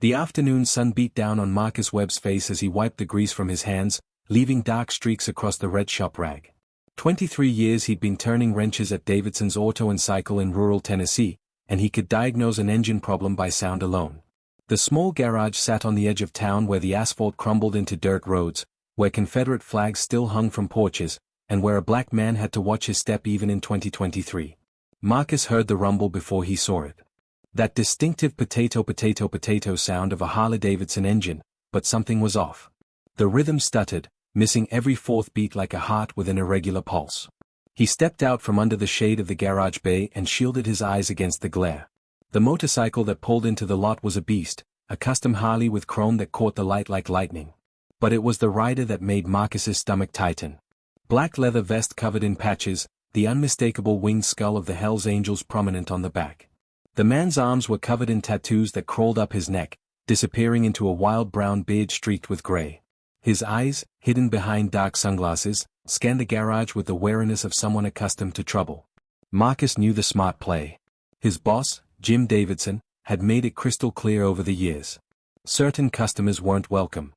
The afternoon sun beat down on Marcus Webb's face as he wiped the grease from his hands, leaving dark streaks across the red shop rag. 23 years he'd been turning wrenches at Davidson's Auto and Cycle in rural Tennessee, and he could diagnose an engine problem by sound alone. The small garage sat on the edge of town where the asphalt crumbled into dirt roads, where Confederate flags still hung from porches, and where a black man had to watch his step even in 2023. Marcus heard the rumble before he saw it. That distinctive potato sound of a Harley-Davidson engine, but something was off. The rhythm stuttered, missing every fourth beat like a heart with an irregular pulse. He stepped out from under the shade of the garage bay and shielded his eyes against the glare. The motorcycle that pulled into the lot was a beast, a custom Harley with chrome that caught the light like lightning. But it was the rider that made Marcus's stomach tighten. Black leather vest covered in patches, the unmistakable winged skull of the Hells Angels prominent on the back. The man's arms were covered in tattoos that crawled up his neck, disappearing into a wild brown beard streaked with gray. His eyes, hidden behind dark sunglasses, scanned the garage with the wariness of someone accustomed to trouble. Marcus knew the smart play. His boss, Jim Davidson, had made it crystal clear over the years. Certain customers weren't welcome.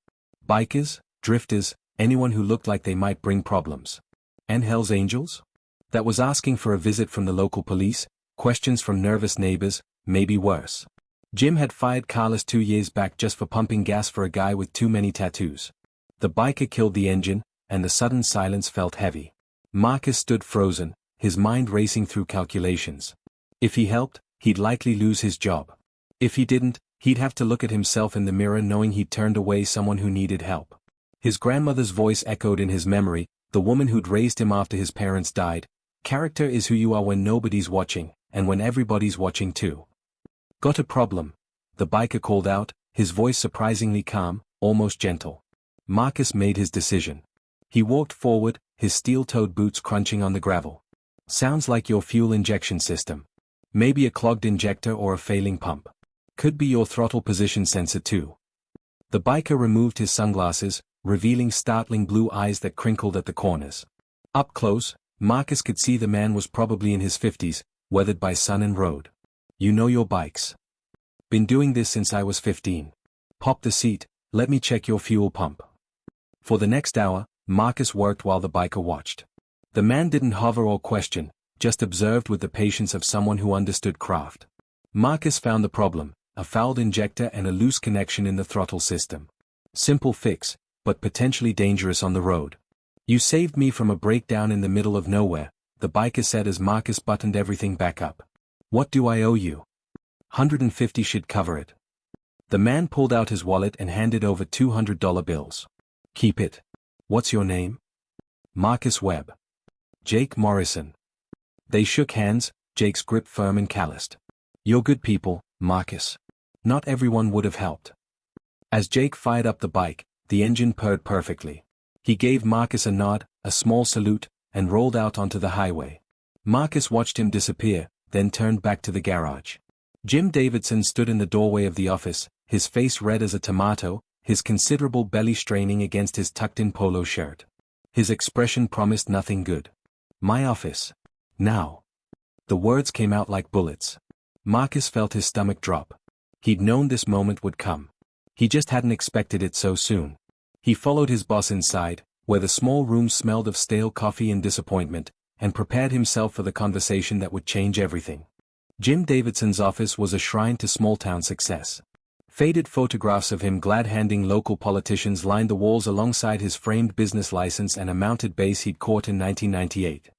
Bikers, drifters, anyone who looked like they might bring problems. And Hells Angels? That was asking for a visit from the local police, questions from nervous neighbors, maybe worse. Jim had fired Carlos 2 years back just for pumping gas for a guy with too many tattoos. The biker killed the engine, and the sudden silence felt heavy. Marcus stood frozen, his mind racing through calculations. If he helped, he'd likely lose his job. If he didn't, he'd have to look at himself in the mirror knowing he'd turned away someone who needed help. His grandmother's voice echoed in his memory, the woman who'd raised him after his parents died. Character is who you are when nobody's watching, and when everybody's watching too. Got a problem? The biker called out, his voice surprisingly calm, almost gentle. Marcus made his decision. He walked forward, his steel-toed boots crunching on the gravel. Sounds like your fuel injection system. Maybe a clogged injector or a failing pump. Could be your throttle position sensor too. The biker removed his sunglasses, revealing startling blue eyes that crinkled at the corners. Up close, Marcus could see the man was probably in his 50s, weathered by sun and road. You know your bikes. Been doing this since I was 15. Pop the seat, let me check your fuel pump. For the next hour, Marcus worked while the biker watched. The man didn't hover or question, just observed with the patience of someone who understood craft. Marcus found the problem, a fouled injector and a loose connection in the throttle system. Simple fix, but potentially dangerous on the road. You saved me from a breakdown in the middle of nowhere, the biker said as Marcus buttoned everything back up. What do I owe you? $150 should cover it. The man pulled out his wallet and handed over $200 bills. Keep it. What's your name? Marcus Webb. Jake Morrison. They shook hands, Jake's grip firm and calloused. You're good people, Marcus. Not everyone would have helped. As Jake fired up the bike, the engine purred perfectly. He gave Marcus a nod, a small salute, and rolled out onto the highway. Marcus watched him disappear, then turned back to the garage. Jim Davidson stood in the doorway of the office, his face red as a tomato, his considerable belly straining against his tucked-in polo shirt. His expression promised nothing good. My office. Now. The words came out like bullets. Marcus felt his stomach drop. He'd known this moment would come. He just hadn't expected it so soon. He followed his boss inside, where the small room smelled of stale coffee and disappointment, and prepared himself for the conversation that would change everything. Jim Davidson's office was a shrine to small-town success. Faded photographs of him glad-handing local politicians lined the walls alongside his framed business license and a mounted base he'd caught in 1998.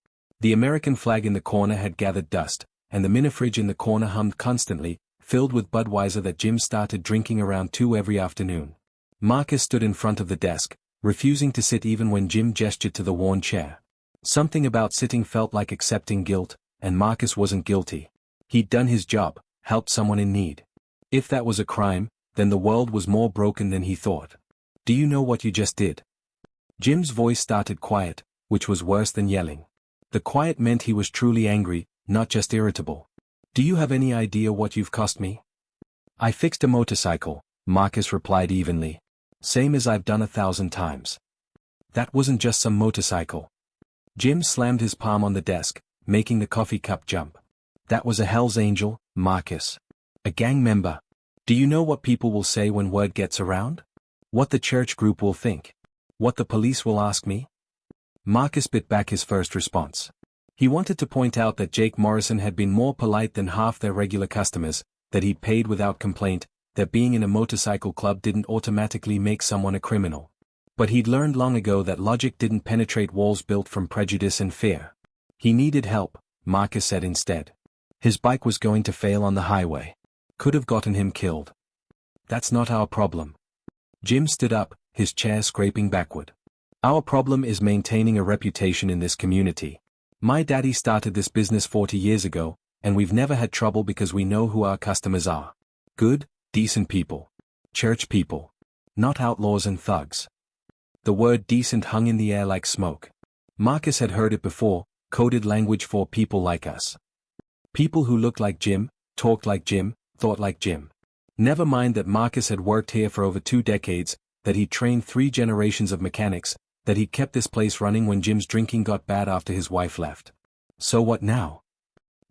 The American flag in the corner had gathered dust, and the mini-fridge in the corner hummed constantly, filled with Budweiser that Jim started drinking around 2 every afternoon. Marcus stood in front of the desk, refusing to sit even when Jim gestured to the worn chair. Something about sitting felt like accepting guilt, and Marcus wasn't guilty. He'd done his job, helped someone in need. If that was a crime, then the world was more broken than he thought. Do you know what you just did? Jim's voice started quiet, which was worse than yelling. The quiet meant he was truly angry, not just irritable. Do you have any idea what you've cost me? I fixed a motorcycle, Marcus replied evenly. Same as I've done 1,000 times. That wasn't just some motorcycle. Jim slammed his palm on the desk, making the coffee cup jump. That was a Hells Angel, Marcus. A gang member. Do you know what people will say when word gets around? What the church group will think? What the police will ask me? Marcus bit back his first response. He wanted to point out that Jake Morrison had been more polite than half their regular customers, that he'd paid without complaint, that being in a motorcycle club didn't automatically make someone a criminal. But he'd learned long ago that logic didn't penetrate walls built from prejudice and fear. He needed help, Marcus said instead. His bike was going to fail on the highway. Could have gotten him killed. That's not our problem. Jim stood up, his chair scraping backward. Our problem is maintaining a reputation in this community. My daddy started this business 40 years ago, and we've never had trouble because we know who our customers are. Good, decent people. Church people. Not outlaws and thugs. The word decent hung in the air like smoke. Marcus had heard it before, coded language for people like us. People who looked like Jim, talked like Jim, thought like Jim. Never mind that Marcus had worked here for over 2 decades, that he'd trained 3 generations of mechanics, that he'd kept this place running when Jim's drinking got bad after his wife left. So what now?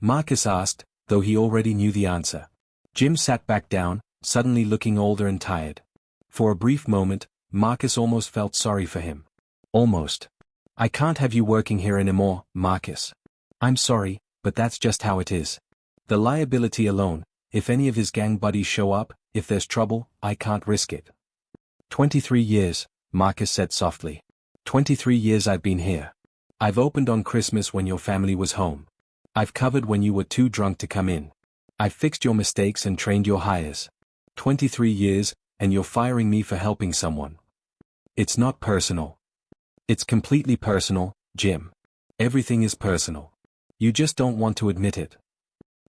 Marcus asked, though he already knew the answer. Jim sat back down, suddenly looking older and tired. For a brief moment, Marcus almost felt sorry for him. Almost. I can't have you working here anymore, Marcus. I'm sorry, but that's just how it is. The liability alone, if any of his gang buddies show up, if there's trouble, I can't risk it. 23 years, Marcus said softly. 23 years I've been here. I've opened on Christmas when your family was home. I've covered when you were too drunk to come in. I've fixed your mistakes and trained your hires. 23 years, and you're firing me for helping someone. It's not personal. It's completely personal, Jim. Everything is personal. You just don't want to admit it.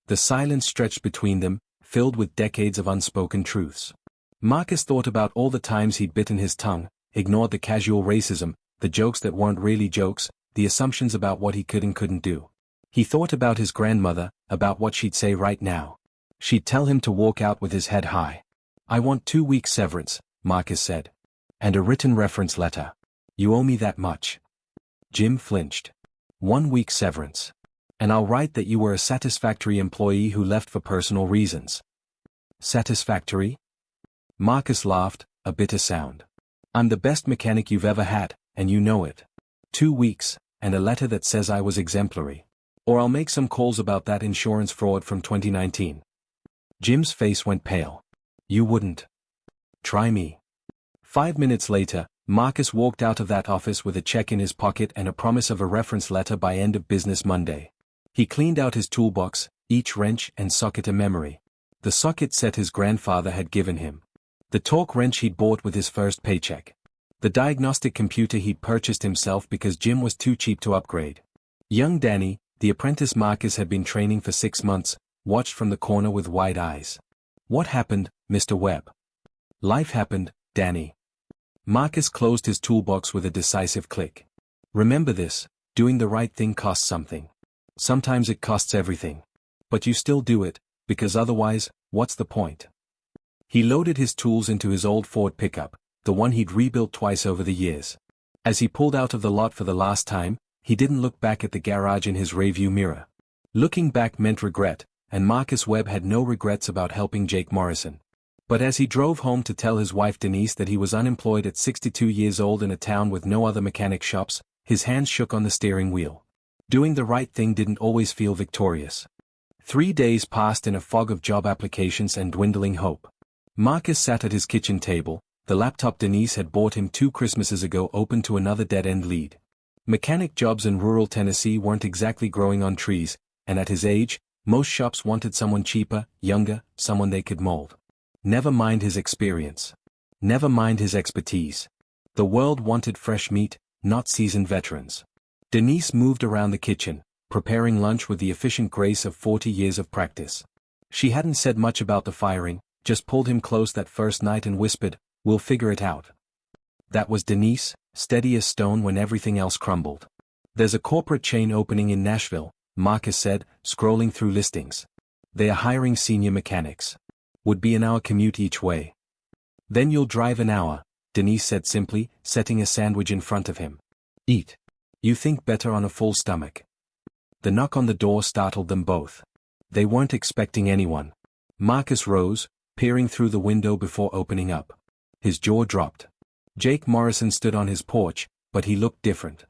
The silence stretched between them, filled with decades of unspoken truths. Marcus thought about all the times he'd bitten his tongue, ignored the casual racism, the jokes that weren't really jokes, the assumptions about what he could and couldn't do. He thought about his grandmother, about what she'd say right now. She'd tell him to walk out with his head high. I want 2 weeks severance, Marcus said. And a written reference letter. You owe me that much. Jim flinched. 1 week severance. And I'll write that you were a satisfactory employee who left for personal reasons. Satisfactory? Marcus laughed, a bitter sound. I'm the best mechanic you've ever had, and you know it. 2 weeks, and a letter that says I was exemplary. Or I'll make some calls about that insurance fraud from 2019. Jim's face went pale. You wouldn't. Try me. 5 minutes later, Marcus walked out of that office with a check in his pocket and a promise of a reference letter by end of business Monday. He cleaned out his toolbox, each wrench and socket a memory. The socket set his grandfather had given him. The torque wrench he'd bought with his first paycheck. The diagnostic computer he'd purchased himself because Jim was too cheap to upgrade. Young Danny, the apprentice Marcus had been training for 6 months, watched from the corner with wide eyes. What happened, Mr. Webb? Life happened, Danny. Marcus closed his toolbox with a decisive click. Remember this, doing the right thing costs something. Sometimes it costs everything. But you still do it, because otherwise, what's the point? He loaded his tools into his old Ford pickup, the one he'd rebuilt twice over the years. As he pulled out of the lot for the last time, he didn't look back at the garage in his rearview mirror. Looking back meant regret, and Marcus Webb had no regrets about helping Jake Morrison. But as he drove home to tell his wife Denise that he was unemployed at 62 years old in a town with no other mechanic shops, his hands shook on the steering wheel. Doing the right thing didn't always feel victorious. 3 days passed in a fog of job applications and dwindling hope. Marcus sat at his kitchen table, the laptop Denise had bought him 2 Christmases ago open to another dead-end lead. Mechanic jobs in rural Tennessee weren't exactly growing on trees, and at his age, most shops wanted someone cheaper, younger, someone they could mold. Never mind his experience. Never mind his expertise. The world wanted fresh meat, not seasoned veterans. Denise moved around the kitchen, preparing lunch with the efficient grace of 40 years of practice. She hadn't said much about the firing, just pulled him close that first night and whispered, "We'll figure it out." That was Denise, steady as stone when everything else crumbled. "There's a corporate chain opening in Nashville," Marcus said, scrolling through listings. "They are hiring senior mechanics. Would be an hour commute each way." "Then you'll drive an hour," Denise said simply, setting a sandwich in front of him. "Eat. You think better on a full stomach." The knock on the door startled them both. They weren't expecting anyone. Marcus rose, peering through the window before opening up. His jaw dropped. Jake Morrison stood on his porch, but he looked different.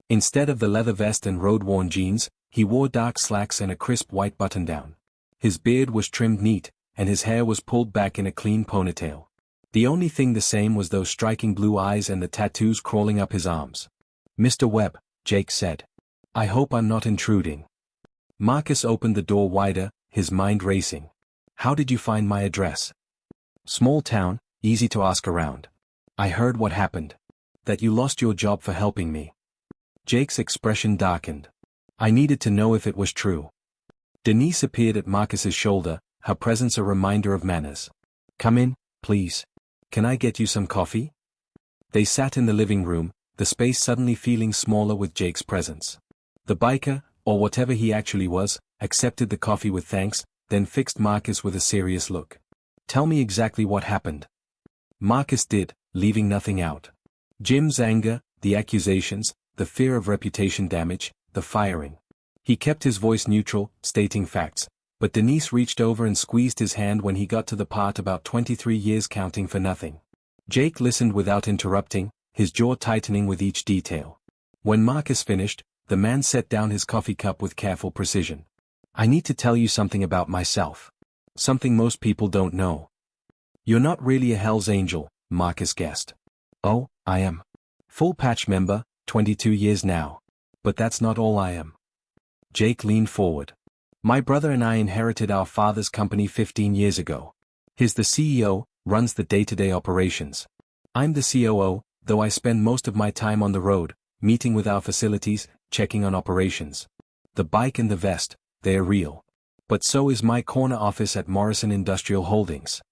Instead of the leather vest and road-worn jeans, he wore dark slacks and a crisp white button-down. His beard was trimmed neat, and his hair was pulled back in a clean ponytail. The only thing the same was those striking blue eyes and the tattoos crawling up his arms. "Mr. Webb," Jake said. "I hope I'm not intruding." Marcus opened the door wider, his mind racing. "How did you find my address?" "Small town, easy to ask around." "I heard what happened. That you lost your job for helping me." Jake's expression darkened. "I needed to know if it was true." Denise appeared at Marcus's shoulder, her presence a reminder of manners. "Come in, please. Can I get you some coffee?" They sat in the living room, the space suddenly feeling smaller with Jake's presence. The biker, or whatever he actually was, accepted the coffee with thanks, then fixed Marcus with a serious look. "Tell me exactly what happened." Marcus did, leaving nothing out. Jim's anger, the accusations, the fear of reputation damage, the firing. He kept his voice neutral, stating facts, but Denise reached over and squeezed his hand when he got to the part about 23 years counting for nothing. Jake listened without interrupting, his jaw tightening with each detail. When Marcus finished, the man set down his coffee cup with careful precision. "I need to tell you something about myself. Something most people don't know." "You're not really a Hell's Angel," Marcus guessed. "Oh, I am. Full patch member, 22 years now. But that's not all I am." Jake leaned forward. "My brother and I inherited our father's company 15 years ago. He's the CEO, runs the day-to-day operations. I'm the COO, though I spend most of my time on the road, meeting with our facilities, checking on operations. The bike and the vest, they're real. But so is my corner office at Morrison Industrial Holdings."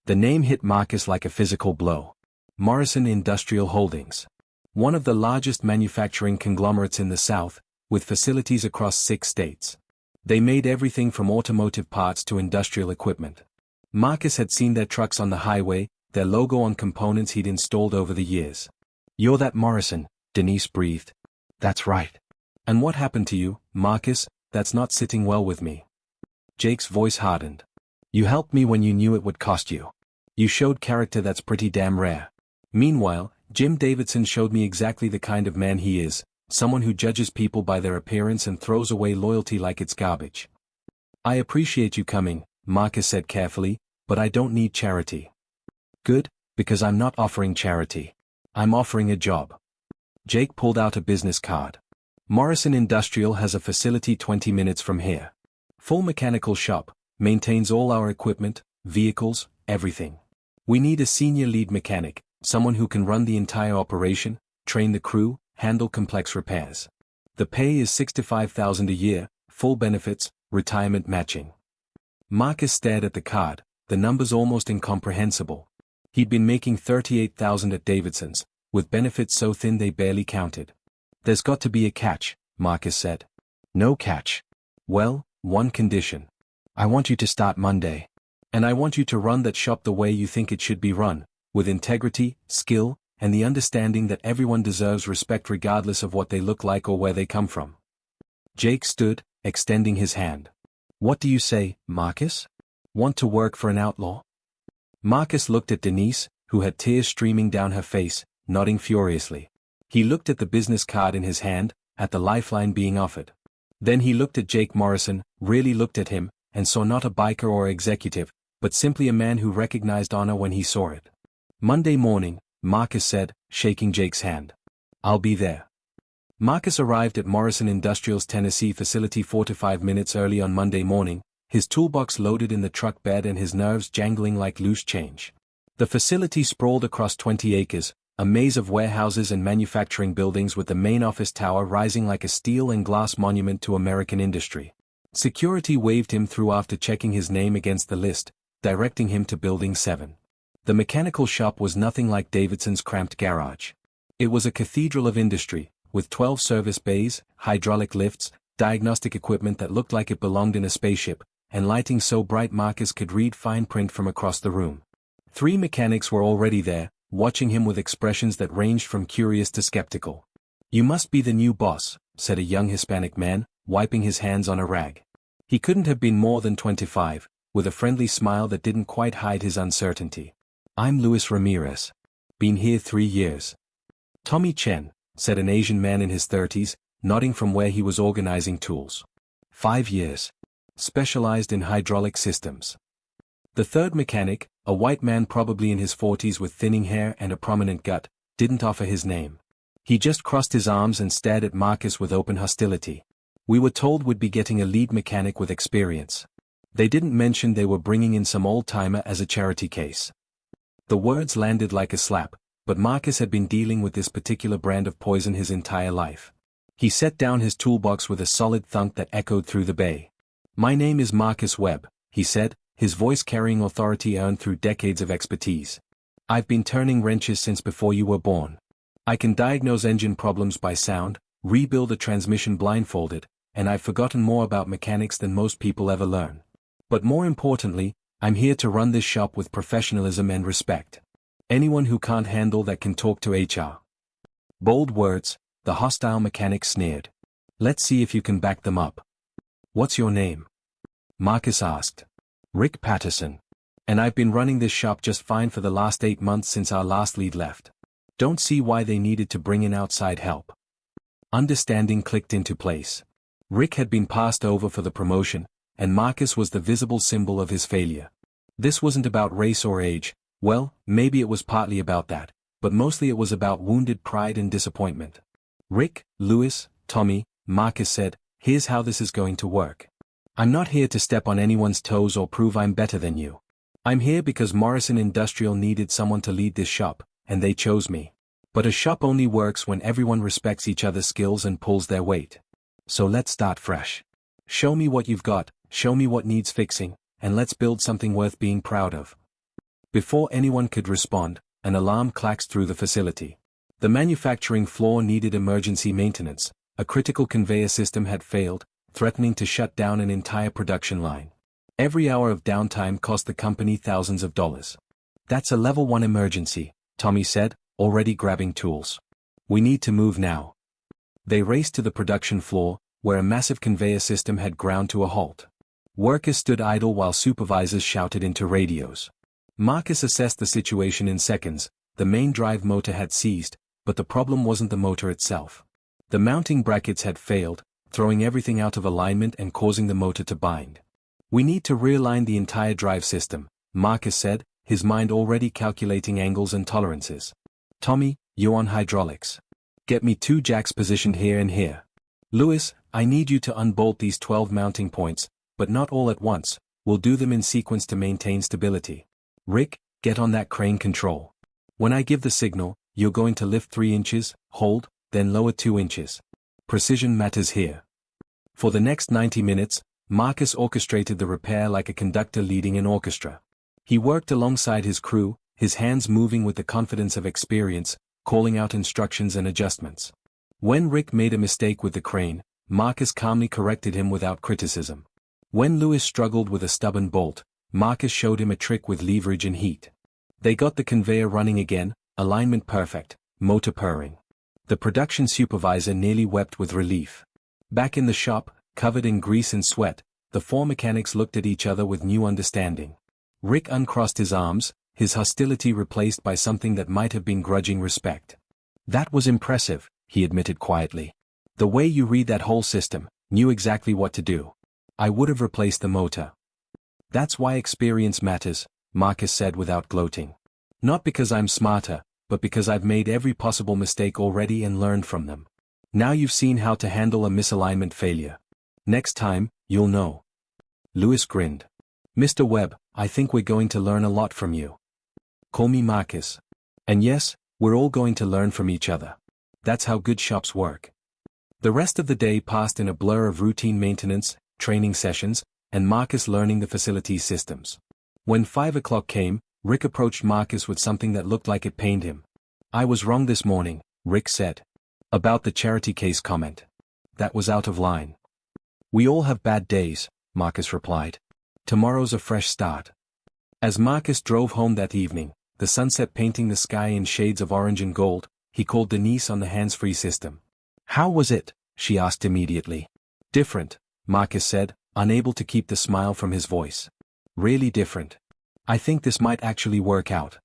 The name hit Marcus like a physical blow. Morrison Industrial Holdings. One of the largest manufacturing conglomerates in the South, with facilities across 6 states. They made everything from automotive parts to industrial equipment. Marcus had seen their trucks on the highway, their logo on components he'd installed over the years. "You're that Morrison," Denise breathed. "That's right." "And what happened to you, Marcus? That's not sitting well with me." Jake's voice hardened. "You helped me when you knew it would cost you. You showed character that's pretty damn rare. Meanwhile, Jim Davidson showed me exactly the kind of man he is, someone who judges people by their appearance and throws away loyalty like it's garbage." "I appreciate you coming," Marcus said carefully, "but I don't need charity." "Good, because I'm not offering charity. I'm offering a job." Jake pulled out a business card. "Morrison Industrial has a facility 20 minutes from here. Full mechanical shop, maintains all our equipment, vehicles, everything. We need a senior lead mechanic, someone who can run the entire operation, train the crew, handle complex repairs. The pay is $65,000 a year, full benefits, retirement matching." Marcus stared at the card, the numbers almost incomprehensible. He'd been making $38,000 at Davidson's, with benefits so thin they barely counted. "There's got to be a catch," Marcus said. "No catch." "Well, one condition. I want you to start Monday. And I want you to run that shop the way you think it should be run, with integrity, skill, and the understanding that everyone deserves respect regardless of what they look like or where they come from." Jake stood, extending his hand. "What do you say, Marcus? Want to work for an outlaw?" Marcus looked at Denise, who had tears streaming down her face, nodding furiously. He looked at the business card in his hand, at the lifeline being offered. Then he looked at Jake Morrison, really looked at him, and saw not a biker or executive, but simply a man who recognized honor when he saw it. "Monday morning," Marcus said, shaking Jake's hand. "I'll be there." Marcus arrived at Morrison Industrial's Tennessee facility 4 to 5 minutes early on Monday morning, his toolbox loaded in the truck bed and his nerves jangling like loose change. The facility sprawled across 20 acres, a maze of warehouses and manufacturing buildings with the main office tower rising like a steel and glass monument to American industry. Security waved him through after checking his name against the list, directing him to Building 7. The mechanical shop was nothing like Davidson's cramped garage. It was a cathedral of industry, with 12 service bays, hydraulic lifts, diagnostic equipment that looked like it belonged in a spaceship, and lighting so bright Marcus could read fine print from across the room. 3 mechanics were already there, watching him with expressions that ranged from curious to skeptical. "You must be the new boss," said a young Hispanic man, wiping his hands on a rag. He couldn't have been more than 25, with a friendly smile that didn't quite hide his uncertainty. I'm Luis Ramirez. Been here 3 years. Tommy Chen, said an Asian man in his 30s, nodding from where he was organizing tools. 5 years. Specialized in hydraulic systems. The third mechanic, a white man probably in his 40s with thinning hair and a prominent gut, didn't offer his name. He just crossed his arms and stared at Marcus with open hostility. We were told we'd be getting a lead mechanic with experience. They didn't mention they were bringing in some old-timer as a charity case. The words landed like a slap, but Marcus had been dealing with this particular brand of poison his entire life. He set down his toolbox with a solid thunk that echoed through the bay. My name is Marcus Webb, he said, his voice carrying authority earned through decades of expertise. I've been turning wrenches since before you were born. I can diagnose engine problems by sound, rebuild a transmission blindfolded, and I've forgotten more about mechanics than most people ever learn. But more importantly, I'm here to run this shop with professionalism and respect. Anyone who can't handle that can talk to HR. Bold words, the hostile mechanic sneered. Let's see if you can back them up. What's your name? Marcus asked. Rick Patterson. And I've been running this shop just fine for the last 8 months since our last lead left. Don't see why they needed to bring in outside help. Understanding clicked into place. Rick had been passed over for the promotion, and Marcus was the visible symbol of his failure. This wasn't about race or age, well, maybe it was partly about that, but mostly it was about wounded pride and disappointment. Rick, Luis, Tommy, Marcus said, here's how this is going to work. I'm not here to step on anyone's toes or prove I'm better than you. I'm here because Morrison Industrial needed someone to lead this shop, and they chose me. But a shop only works when everyone respects each other's skills and pulls their weight. So let's start fresh. Show me what you've got, show me what needs fixing, and let's build something worth being proud of. Before anyone could respond, an alarm clacks through the facility. The manufacturing floor needed emergency maintenance. A critical conveyor system had failed, threatening to shut down an entire production line. Every hour of downtime cost the company thousands of dollars. That's a level 1 emergency, Tommy said, already grabbing tools. We need to move now. They raced to the production floor, where a massive conveyor system had ground to a halt. Workers stood idle while supervisors shouted into radios. Marcus assessed the situation in seconds. The main drive motor had seized, but the problem wasn't the motor itself. The mounting brackets had failed, throwing everything out of alignment and causing the motor to bind. We need to realign the entire drive system, Marcus said, his mind already calculating angles and tolerances. Tommy, you're on hydraulics. Get me 2 jacks positioned here and here. Luis, I need you to unbolt these 12 mounting points, but not all at once. We'll do them in sequence to maintain stability. Rick, get on that crane control. When I give the signal, you're going to lift 3 inches, hold, then lower 2 inches. Precision matters here. For the next 90 minutes, Marcus orchestrated the repair like a conductor leading an orchestra. He worked alongside his crew, his hands moving with the confidence of experience, calling out instructions and adjustments. When Rick made a mistake with the crane, Marcus calmly corrected him without criticism. When Luis struggled with a stubborn bolt, Marcus showed him a trick with leverage and heat. They got the conveyor running again, alignment perfect, motor purring. The production supervisor nearly wept with relief. Back in the shop, covered in grease and sweat, the 4 mechanics looked at each other with new understanding. Rick uncrossed his arms, his hostility replaced by something that might have been grudging respect. That was impressive, he admitted quietly. The way you read that whole system, knew exactly what to do. I would have replaced the motor. That's why experience matters, Marcus said without gloating. Not because I'm smarter, but because I've made every possible mistake already and learned from them. Now you've seen how to handle a misalignment failure. Next time, you'll know. Luis grinned. Mr. Webb, I think we're going to learn a lot from you. Call me Marcus. And yes, we're all going to learn from each other. That's how good shops work. The rest of the day passed in a blur of routine maintenance, training sessions, and Marcus learning the facility's systems. When 5 o'clock came, Rick approached Marcus with something that looked like it pained him. I was wrong this morning, Rick said. About the charity case comment. That was out of line. We all have bad days, Marcus replied. Tomorrow's a fresh start. As Marcus drove home that evening, the sunset painting the sky in shades of orange and gold, he called Denise on the hands-free system. How was it? She asked immediately. Different, Marcus said, unable to keep the smile from his voice. Really different. I think this might actually work out.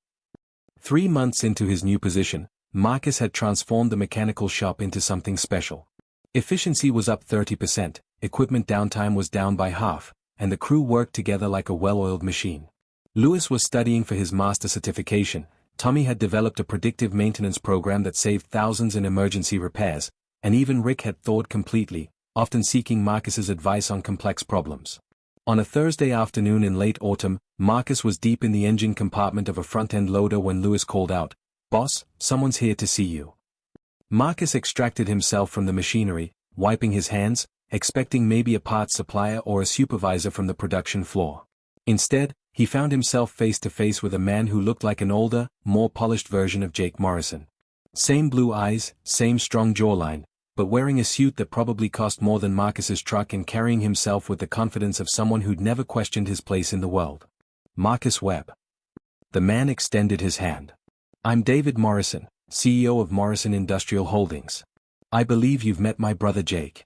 3 months into his new position, Marcus had transformed the mechanical shop into something special. Efficiency was up 30%, equipment downtime was down by half, and the crew worked together like a well-oiled machine. Louis was studying for his master certification. Tommy had developed a predictive maintenance program that saved thousands in emergency repairs, and even Rick had thawed completely, often seeking Marcus's advice on complex problems. On a Thursday afternoon in late autumn, Marcus was deep in the engine compartment of a front-end loader when Louis called out, "Boss, someone's here to see you." Marcus extracted himself from the machinery, wiping his hands, expecting maybe a parts supplier or a supervisor from the production floor. Instead, he found himself face to face with a man who looked like an older, more polished version of Jake Morrison. Same blue eyes, same strong jawline, but wearing a suit that probably cost more than Marcus's truck and carrying himself with the confidence of someone who'd never questioned his place in the world. Marcus Webb. The man extended his hand. "I'm David Morrison, CEO of Morrison Industrial Holdings. I believe you've met my brother Jake."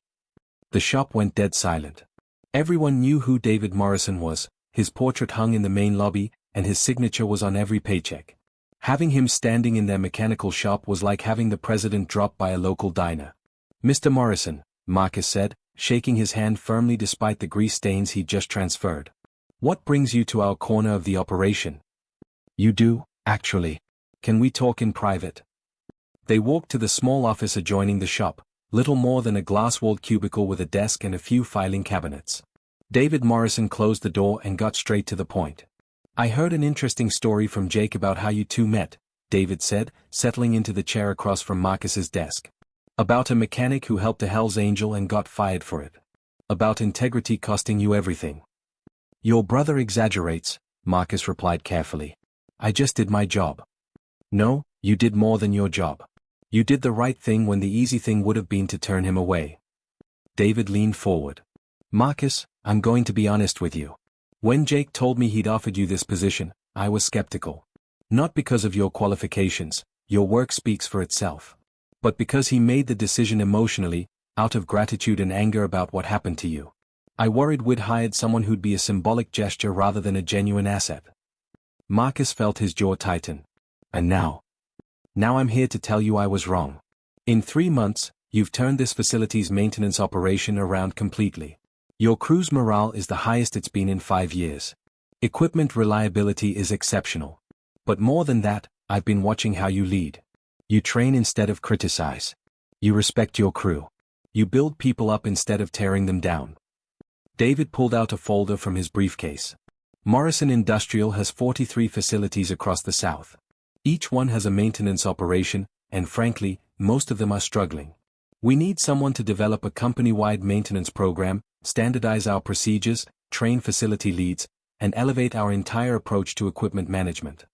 The shop went dead silent. Everyone knew who David Morrison was, his portrait hung in the main lobby, and his signature was on every paycheck. Having him standing in their mechanical shop was like having the president drop by a local diner. "Mr. Morrison," Marcus said, shaking his hand firmly despite the grease stains he'd just transferred. "What brings you to our corner of the operation?" "You do, actually. Can we talk in private?" They walked to the small office adjoining the shop, little more than a glass-walled cubicle with a desk and a few filing cabinets. David Morrison closed the door and got straight to the point. "I heard an interesting story from Jake about how you two met," David said, settling into the chair across from Marcus's desk. "About a mechanic who helped a Hell's Angel and got fired for it. About integrity costing you everything." "Your brother exaggerates," Marcus replied carefully. "I just did my job." "No, you did more than your job. You did the right thing when the easy thing would have been to turn him away." David leaned forward. "Marcus, I'm going to be honest with you. When Jake told me he'd offered you this position, I was skeptical. Not because of your qualifications, your work speaks for itself. But because he made the decision emotionally, out of gratitude and anger about what happened to you. I worried we'd hired someone who'd be a symbolic gesture rather than a genuine asset." Marcus felt his jaw tighten. "And now? Now I'm here to tell you I was wrong. In 3 months, you've turned this facility's maintenance operation around completely. Your crew's morale is the highest it's been in 5 years. Equipment reliability is exceptional. But more than that, I've been watching how you lead. You train instead of criticize. You respect your crew. You build people up instead of tearing them down." David pulled out a folder from his briefcase. "Morrison Industrial has 43 facilities across the South. Each one has a maintenance operation, and frankly, most of them are struggling. We need someone to develop a company-wide maintenance program, standardize our procedures, train facility leads, and elevate our entire approach to equipment management.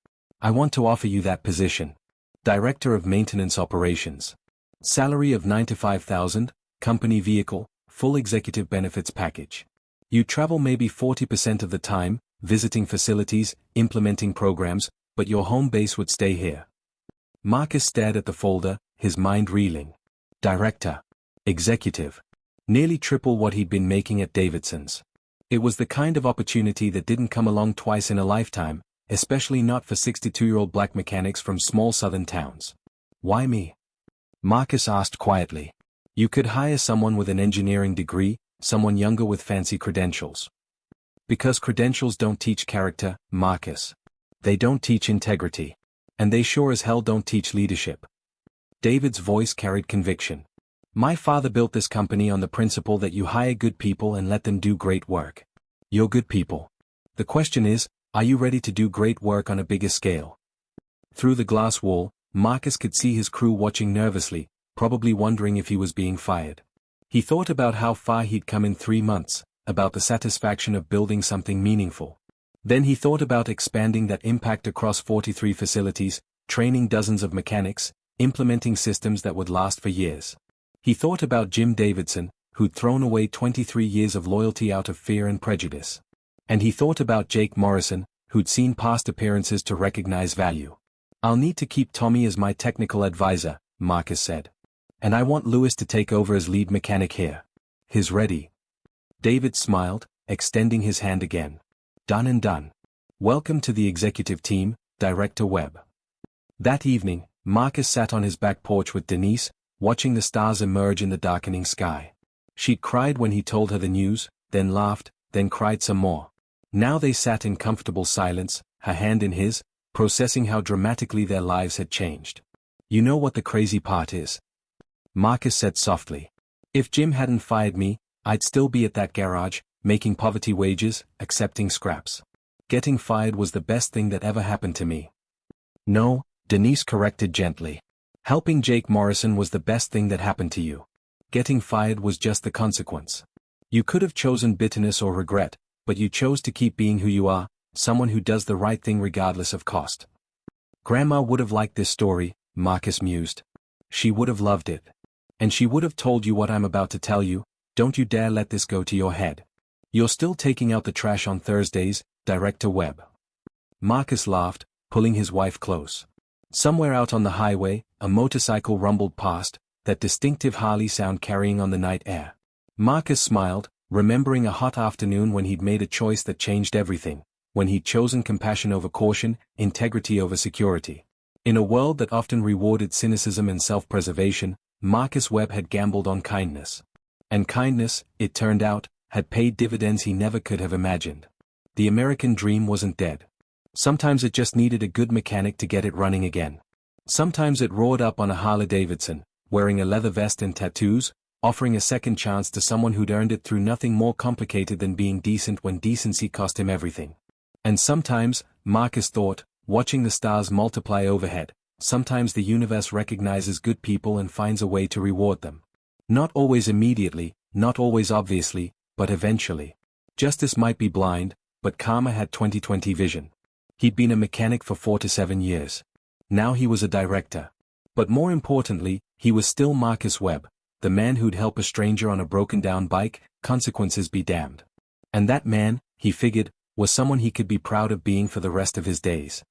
I want to offer you that position. Director of Maintenance Operations. Salary of $95,000, company vehicle, full executive benefits package. You travel maybe 40% of the time, visiting facilities, implementing programs, but your home base would stay here." Marcus stared at the folder, his mind reeling. Director. Executive. Nearly triple what he'd been making at Davidson's. It was the kind of opportunity that didn't come along twice in a lifetime, especially not for 62-year-old black mechanics from small southern towns. "Why me?" Marcus asked quietly. "You could hire someone with an engineering degree, someone younger with fancy credentials." "Because credentials don't teach character, Marcus. They don't teach integrity. And they sure as hell don't teach leadership." David's voice carried conviction. "My father built this company on the principle that you hire good people and let them do great work. You're good people. The question is, are you ready to do great work on a bigger scale?" Through the glass wall, Marcus could see his crew watching nervously, probably wondering if he was being fired. He thought about how far he'd come in 3 months, about the satisfaction of building something meaningful. Then he thought about expanding that impact across 43 facilities, training dozens of mechanics, implementing systems that would last for years. He thought about Jim Davidson, who'd thrown away 23 years of loyalty out of fear and prejudice. And he thought about Jake Morrison, who'd seen past appearances to recognize value. "I'll need to keep Tommy as my technical advisor," Marcus said. "And I want Louis to take over as lead mechanic here. He's ready." David smiled, extending his hand again. Done and done. Welcome to the executive team, Director Webb. That evening, Marcus sat on his back porch with Denise, watching the stars emerge in the darkening sky. She'd cried when he told her the news, then laughed, then cried some more. Now they sat in comfortable silence, her hand in his, processing how dramatically their lives had changed. You know what the crazy part is? Marcus said softly. If Jim hadn't fired me, I'd still be at that garage, making poverty wages, accepting scraps. Getting fired was the best thing that ever happened to me. No, Denise corrected gently. Helping Jake Morrison was the best thing that happened to you. Getting fired was just the consequence. You could have chosen bitterness or regret, but you chose to keep being who you are, someone who does the right thing regardless of cost. Grandma would have liked this story, Marcus mused. She would have loved it. And she would have told you what I'm about to tell you. Don't you dare let this go to your head. You're still taking out the trash on Thursdays, Director Webb. Marcus laughed, pulling his wife close. Somewhere out on the highway, a motorcycle rumbled past, that distinctive Harley sound carrying on the night air. Marcus smiled, remembering a hot afternoon when he'd made a choice that changed everything, when he'd chosen compassion over caution, integrity over security. In a world that often rewarded cynicism and self-preservation, Marcus Webb had gambled on kindness. And kindness, it turned out, had paid dividends he never could have imagined. The American dream wasn't dead. Sometimes it just needed a good mechanic to get it running again. Sometimes it roared up on a Harley-Davidson, wearing a leather vest and tattoos, offering a second chance to someone who'd earned it through nothing more complicated than being decent when decency cost him everything. And sometimes, Marcus thought, watching the stars multiply overhead, sometimes the universe recognizes good people and finds a way to reward them. Not always immediately, not always obviously, but eventually. Justice might be blind, but karma had 20/20 vision. He'd been a mechanic for 4 to 7 years. Now he was a director. But more importantly, he was still Marcus Webb, the man who'd help a stranger on a broken-down bike, consequences be damned. And that man, he figured, was someone he could be proud of being for the rest of his days.